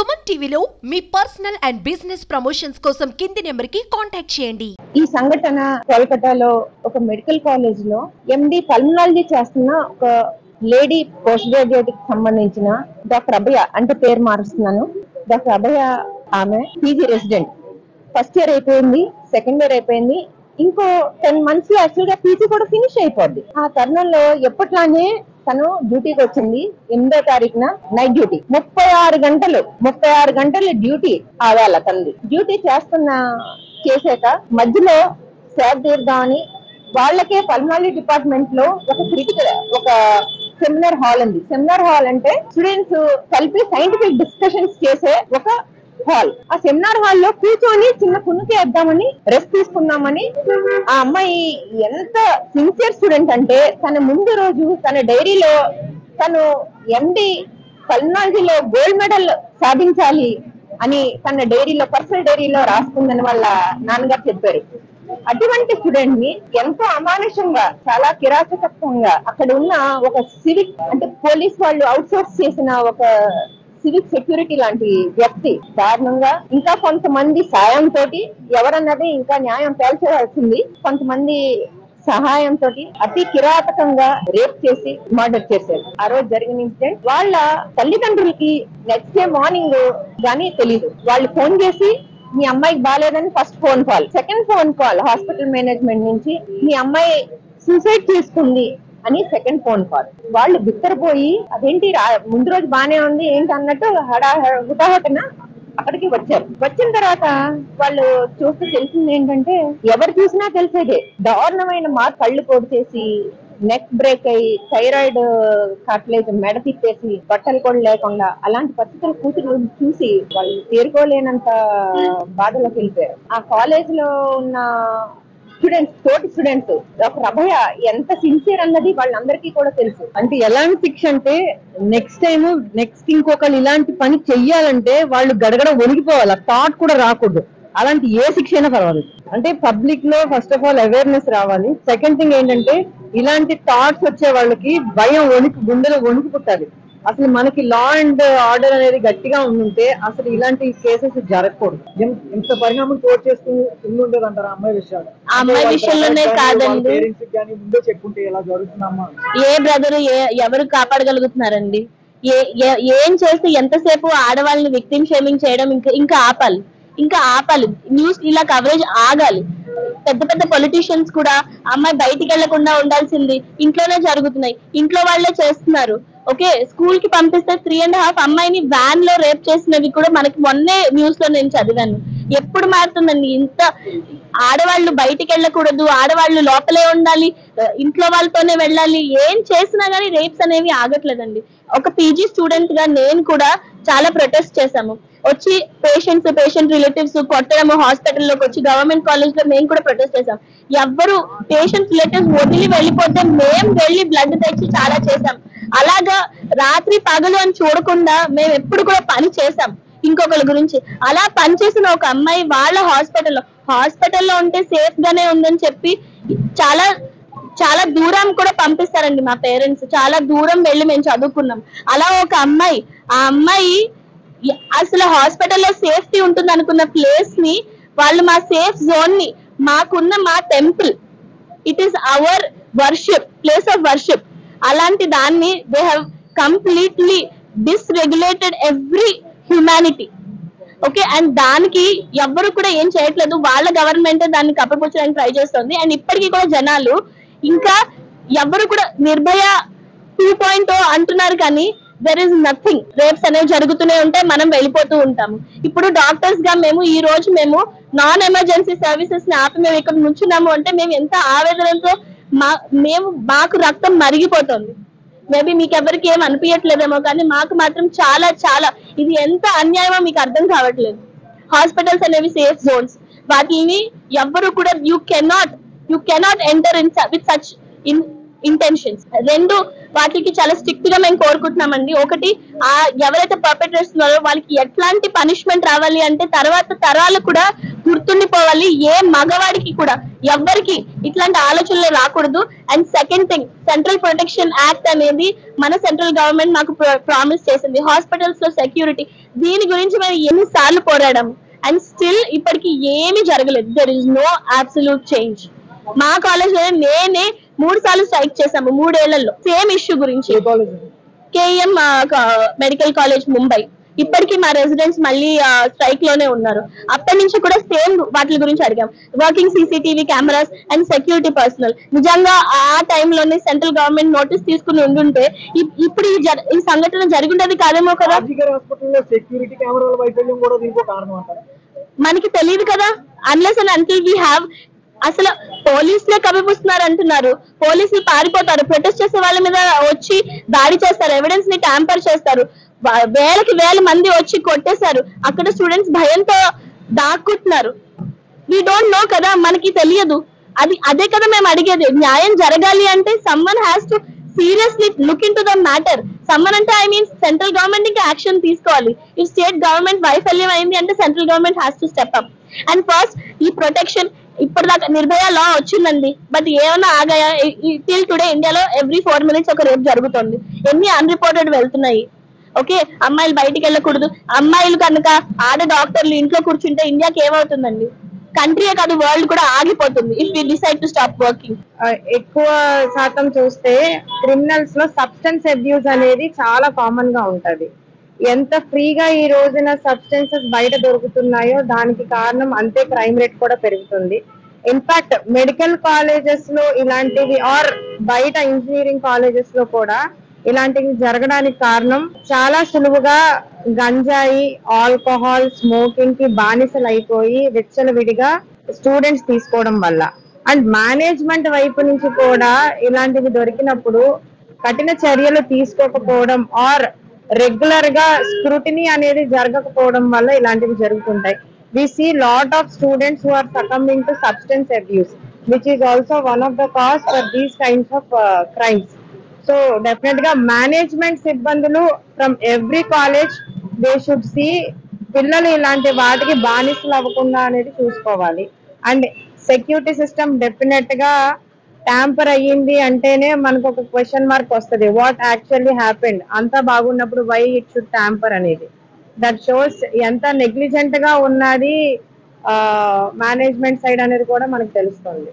సుమన్ టీవీలో మీ personal and business promotions కోసం కింది నెంబర్ కి కాంటాక్ట్ చేయండి. ఈ సంఘటన కోల్కతాలో ఒక మెడికల్ కాలేజ్ లో ఎండి పల్మనాలజీ చేస్తున్న ఒక లేడీ పోస్ట్ గ్రాడ్యుయేట్ కి సంబంధించిన డాక్టర్ అభయ అంటే పేరు మారుస్తున్నాను. డాక్టర్ అభయ ఆమె పీజీ రెసిడెంట్. ఫస్ట్ ఇయర్ అయిపోయింది, సెకండ్ ఇయర్ అయిపోయింది. ఇంకో 10 months లో యాక్చువల్ గా పీజీ కూడా ఫినిష్ అయిపోద్ది. ఆ తరుణంలో ఎప్పట్లానే తను డ్యూటీకి వచ్చింది. 8వ తారీఖున నైట్ డ్యూటీ 36 గంటలు డ్యూటీ ఆవేళ తనది. డ్యూటీ చేసాక మధ్యలో సేవ తీర్దామని వాళ్ళకే పల్మనాలజీ డిపార్ట్మెంట్ లో ఒక సెమినార్ హాల్ ఉంది. సెమినార్ హాల్ అంటే స్టూడెంట్స్ కలిపి సైంటిఫిక్ డిస్కషన్స్ చేసే ఒక హాల్. ఆ సెమినార్ హాల్ లో కూర్చొని చిన్న కునుకి వేద్దామని రెస్ట్ తీసుకుందామని ఆ అమ్మాయి ఎంత సిన్సియర్ స్టూడెంట్ అంటే తన ముందు రోజు తన డైరీలో తను ఎండి పల్మనాలజీలో గోల్డ్ మెడల్ సాధించాలి అని తన డైరీలో పర్సనల్ డైరీలో రాసుకుందని వాళ్ళ నాన్నగారు చెప్పారు. అటువంటి స్టూడెంట్ ని ఎంతో అమానుషంగా చాలా కిరాచకత్వంగా అక్కడ ఉన్న ఒక సివిక్ అంటే పోలీస్ వాళ్ళు అవుట్ సోర్స్ చేసిన ఒక సివిక్ సెక్యూరిటీ లాంటి వ్యక్తి దారుణంగా ఇంకా కొంతమంది సాయంతో ఎవరన్నది ఇంకా న్యాయం తేల్చాల్సింది. కొంతమంది సహాయంతో అతి కిరాతకంగా రేప్ చేసి మర్డర్ చేశారు. ఆ రోజు జరిగిన ఇన్సిడెంట్ వాళ్ళ తల్లిదండ్రులకి నెక్స్ట్ డే మార్నింగ్ గానీ తెలీదు. వాళ్ళు ఫోన్ చేసి మీ అమ్మాయికి బాగాలేదని first phone call, second phone call hospital management నుంచి మీ అమ్మాయి సూసైడ్ చేసుకుంది అని సెకండ్ ఫోన్ కాల్. వాళ్ళు బిత్తరపోయి అదేంటి ముందు రోజు బానే ఉంది ఏంటి అన్నట్టు హుటాహుటిన అక్కడికి వచ్చారు. వచ్చిన తర్వాత వాళ్ళు చూస్తే తెలిసింది ఏంటంటే ఎవరు చూసినా తెలిసేదే దారుణమైన కళ్ళు పొడి చేసి నెక్ బ్రేక్ అయ్యి థైరాయిడ్ కార్టిలేజ్ మెడ తిప్పేసి బట్టలు కూడా లేకుండా అలాంటి పరిస్థితులు కూతురు చూసి వాళ్ళు తేరుకోలేనంత బాధలోకి వెళ్ళిపోయారు. ఆ కాలేజ్ లో ఉన్న తోటి స్టూడెంట్స్ డాక్టర్ అభయ ఎంత సిన్సియర్ అన్నది వాళ్ళందరికీ కూడా తెలుసు. అంటే ఎలాంటి శిక్ష అంటే నెక్స్ట్ ఇంకొకరు ఇలాంటి పని చెయ్యాలంటే వాళ్ళు గడగడ వణికిపోవాలి, థాట్ కూడా రాకూడదు. అలాంటి ఏ శిక్ష అయినా పర్వాలేదు. అంటే పబ్లిక్ లో ఫస్ట్ ఆఫ్ ఆల్ అవేర్నెస్ రావాలి. సెకండ్ థింగ్ ఏంటంటే ఇలాంటి థాట్స్ వచ్చే వాళ్ళకి భయం గుండెలో వణుకు పుట్టాలి. అసలు మనకి లా అండ్ ఆర్డర్ అనేది గట్టిగా ఉండుంటే అసలు ఇలాంటి కేసెస్ జరగకూడదు. ఎంత పరిణామం చోటు చేస్తుంది ఉండేది అంటారు అమ్మాయి విషయాలు. అమ్మాయి విషయంలోనే కాదండి, ముందే చెప్పుకుంటే ఎలా జరుగుతుందమ్మా? ఏ బ్రదర్ ఎవరు కాపాడగలుగుతున్నారండి? ఏం చేస్తే ఎంతసేపు ఆడవాళ్ళని విక్టిమ్ షేమింగ్ చేయడం ఇంకా ఆపాలి. న్యూస్ ఇలా కవరేజ్ ఆగాలి. పెద్ద పెద్ద పొలిటీషియన్స్ కూడా అమ్మాయి బయటికి వెళ్లకుండా ఉండాల్సింది ఇంట్లోనే జరుగుతున్నాయి, ఇంట్లో వాళ్ళే చేస్తున్నారు. ఓకే, స్కూల్ కి పంపిస్తే 3.5 అమ్మాయిని వ్యాన్ లో రేప్ చేసినవి కూడా మనకి మొన్నే న్యూస్ లో నేను చదివాను. ఎప్పుడు మారుతుందండి? ఇంత ఆడవాళ్ళు బయటికి వెళ్ళకూడదు, ఆడవాళ్ళు లోపలే ఉండాలి, ఇంట్లో వాళ్ళతోనే వెళ్ళాలి. ఏం చేసినా గానీ రేప్స్ అనేవి ఆగట్లేదండి. ఒక పీజీ స్టూడెంట్ గా నేను కూడా చాలా ప్రొటెస్ట్ చేశాము. వచ్చి పేషెంట్ రిలేటివ్స్ కొట్టడము, హాస్పిటల్లోకి వచ్చి గవర్నమెంట్ కాలేజ్ లో మేము కూడా ప్రొటెస్ట్ చేసాం. ఎవ్వరు పేషెంట్ రిలేటివ్స్ వదిలి వెళ్ళిపోతే మేము వెళ్ళి బ్లడ్ తెచ్చి చాలా చేసాం. అలాగా రాత్రి పగలు అని చూడకుండా మేము ఎప్పుడు కూడా పని చేసాం ఇంకొకరి గురించి. అలా పనిచేసిన ఒక అమ్మాయి వాళ్ళ హాస్పిటల్లో ఉంటే సేఫ్ గానే ఉందని చెప్పి చాలా దూరం కూడా పంపిస్తారండి మా పేరెంట్స్. చాలా దూరం వెళ్ళి మేము చదువుకున్నాం. అలా ఒక ఆ అమ్మాయి అసలు హాస్పిటల్లో సేఫ్టీ ఉంటుంది అనుకున్న ప్లేస్ ని వాళ్ళు మా సేఫ్ జోన్ ని మాకున్న మా temple, it is our worship, place of worship, అలాంటి దాన్ని they have completely disregulated every humanity. Okay, and దానికి ఎవ్వరు కూడా ఏం చేయట్లేదు. వాళ్ళ గవర్నమెంట్ దాన్ని కప్పపుచ్చడానికి ట్రై చేస్తుంది. అండ్ ఇప్పటికీ కూడా జనాలు ఇంకా ఎవరు కూడా నిర్భయ 2.0 అంటున్నారు కానీ దెర్ ఇస్ నథింగ్. రేప్స్ అనేవి జరుగుతూనే ఉంటాయి, మనం వెళ్ళిపోతూ ఉంటాము. ఇప్పుడు డాక్టర్స్ గా ఈ రోజు మేము నాన్ ఎమర్జెన్సీ సర్వీసెస్ ని ఆపి మేము ఇక్కడ నుంచున్నాము అంటే మేము ఎంత ఆవేదనతో మాకు రక్తం మరిగిపోతుంది. మేబీ మీకు ఎవరికి ఏం అనిపించట్లేదేమో కానీ మాకు మాత్రం చాలా ఇది ఎంత అన్యాయమో మీకు అర్థం కావట్లేదు. హాస్పిటల్స్ అనేవి సేఫ్ జోన్స్, వాటిని ఎవ్వరు కూడా you cannot enter with such intentions. రెండు వాటికి చాలా స్ట్రిక్ట్ గా మేము కోరుకుంటున్నామండి. ఒకటి, ఆ ఎవరైతే పర్పెట్రేట్స్ ఉన్నారో వాళ్ళకి ఎట్లాంటి పనిష్మెంట్ రావాలి అంటే తర్వాత తరాలు కూడా గుర్తుండిపోవాలి, ఏ మగవాడికి కూడా ఎవ్వరికి ఇట్లాంటి ఆలోచనలు రాకూడదు. And second thing, central protection act అనేది మన సెంట్రల్ గవర్నమెంట్ మాకు ప్రామిస్ చేసింది. హాస్పిటల్స్ లో సెక్యూరిటీ, దీని గురించి మేము ఎన్నిసార్లు పోరాడాం అండ్ స్టిల్ ఇప్పటికి ఏమీ జరగలేదు. There is no absolute change. మా కాలేజ్ లో నేనే 3 సార్లు స్ట్రైక్ చేశాము 3 ఏళ్లలో సేమ్ ఇష్యూ గురించి. కేఎం మెడికల్ కాలేజ్ ముంబై, ఇప్పటికీ మా రెసిడెంట్స్ మళ్ళీ స్ట్రైక్ లోనే ఉన్నారు. అప్పటి నుంచి కూడా సేమ్ వాటి గురించి అడిగాం. Working CCTV cameras and security personal. నిజంగా ఆ టైంలోనే సెంట్రల్ గవర్నమెంట్ నోటీస్ తీసుకుని ఉండుంటే ఇప్పుడు ఈ సంఘటన జరుగుండేది కాదేమో కదా. మనకి తెలియదు కదా. Unless and until we have, అసలు పోలీసులే కప్పిపుస్తున్నారు అంటున్నారు. పోలీసులు పారిపోతారు, ప్రొటెస్ట్ చేసే వాళ్ళ మీద వచ్చి దాడి చేస్తారు, ఎవిడెన్స్ ని ట్యాంపర్ చేస్తారు, వేల మంది వచ్చి కొట్టేశారు. అక్కడ స్టూడెంట్స్ భయంతో దాక్కుంటున్నారు. వీ డోంట్ నో కదా, మనకి తెలియదు. అదే కదా మేము అడిగేది. న్యాయం జరగాలి అంటే someone has to seriously look in to the matter. Someone అంటే ఐ మీన్ సెంట్రల్ గవర్నమెంట్ ఇంకా యాక్షన్ తీసుకోవాలి. ఈ స్టేట్ గవర్నమెంట్ వైఫల్యం అయింది అంటే central government has to step up. And first ఈ ప్రొటెక్షన్, ఇప్పటిదాకా నిర్భయ లా వచ్చిందండి, బట్ ఏమైనా ఆగాయా? టిల్ టుడే ఇండియాలో ఎవ్రీ 4 minutes ఒక రేపు జరుగుతుంది. ఎన్ని అన్రిపోర్టెడ్ వెళ్తున్నాయి. ఓకే, అమ్మాయిలు బయటికి వెళ్ళకూడదు. అమ్మాయిలు కనుక డాక్టర్లు ఇంట్లో కూర్చుంటే ఇండియాకి ఏమవుతుందండి? కంట్రీయే కాదు, వరల్డ్ కూడా ఆగిపోతుంది if we decide to stop working. ఎక్కువ శాతం చూస్తే క్రిమినల్స్ లో సబ్స్టెన్స్ అబ్యూస్ అనేది చాలా కామన్ గా ఉంటది. ఎంత ఫ్రీగా ఈ రోజున సబ్స్టెన్సెస్ బయట దొరుకుతున్నాయో దానికి కారణం అంతే క్రైమ్ రేట్ కూడా పెరుగుతుంది. ఇన్ఫాక్ట్ మెడికల్ కాలేజెస్ లో ఇలాంటివి ఆర్ బయట ఇంజనీరింగ్ కాలేజెస్ లో కూడా ఇలాంటివి జరగడానికి కారణం చాలా సులువుగా గంజాయి, ఆల్కహాల్, స్మోకింగ్ కి బానిసలు అయిపోయి విచ్చలవిడిగా స్టూడెంట్స్ తీసుకోవడం వల్ల. అండ్ మేనేజ్మెంట్ వైపు నుంచి కూడా ఇలాంటివి దొరికినప్పుడు కఠిన చర్యలు తీసుకోకపోవడం ఆర్ రెగ్యులర్ గా స్క్రూటినీ అనేది జరగకపోవడం వల్ల ఇలాంటివి జరుగుతుంటాయి. We see lot of students who are succumbing to substance abuse, which is also one of the cause for these kinds of crimes. So definitely గా management సిబ్బందులు from every college they should see పిల్లలు ఇలాంటి వాటికి బానిసలు అవ్వకుండా అనేది చూసుకోవాలి. And security system definite గా tamper అయ్యింది అంటేనే మనకు ఒక క్వశ్చన్ మార్క్ వస్తుంది. What actually happened? అంతా బాగున్నప్పుడు వై ఇట్ షుడ్ ట్యాంపర్ అనేది. దట్ షోస్ ఎంత నెగ్లిజెంట్ గా ఉన్నది మేనేజ్మెంట్ సైడ్ అనేది కూడా మనకు తెలుస్తుంది.